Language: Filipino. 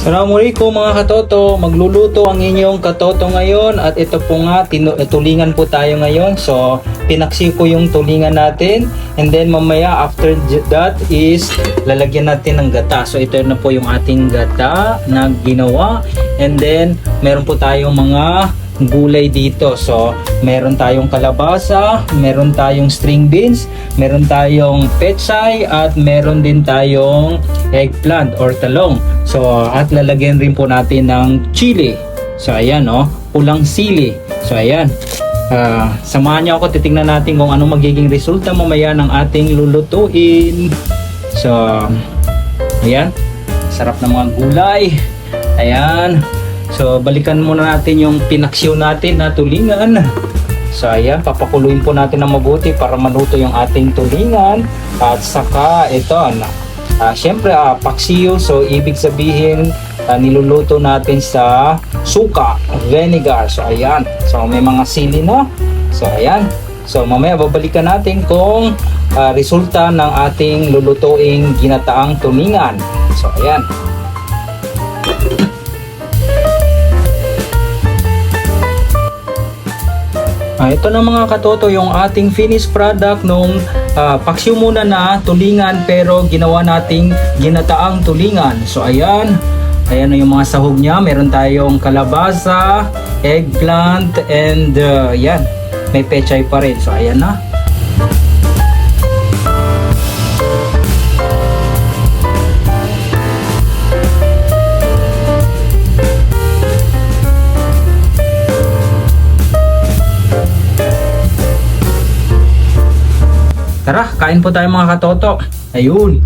Assalamualaikum mga katoto, magluluto ang inyong katoto ngayon at ito po nga, tulingan po tayo ngayon. So, pinaksi ko yung tulingan natin and then mamaya after that is lalagyan natin ng gata. So, ito na po yung ating gata na ginawa and then meron po tayong mga gulay dito. So, meron tayong kalabasa, meron tayong string beans, meron tayong pechay at meron din tayong eggplant or talong. So, at lalagyan rin po natin ng chili. So, ayan, pulang sili. So, ayan. Samahan niyo ako, titingnan natin kung ano magiging resulta mamaya ng ating lulutuin. So, ayan. Sarap ng mga gulay. Ayan. So, balikan muna natin yung pinaksyon natin na tulingan. So, ayan, papakuluin po natin ng mabuti para maluto yung ating tulingan. At saka, ito, syempre, paksiyo. So, ibig sabihin, niluluto natin sa suka, vinegar. So, ayan. So, may mga sili na. So, ayan. So, mamaya babalikan natin kung resulta ng ating lulutuing ginataang tulingan. So, ayan. Ito na mga katoto yung ating finished product nung paksiw muna na tulingan pero ginawa nating ginataang tulingan. So ayan, ayan na yung mga sahog niya. Meron tayong kalabasa, eggplant and yan, may pechay pa rin. So ayan na. Tara, kain po tayo mga katoto. Ayun.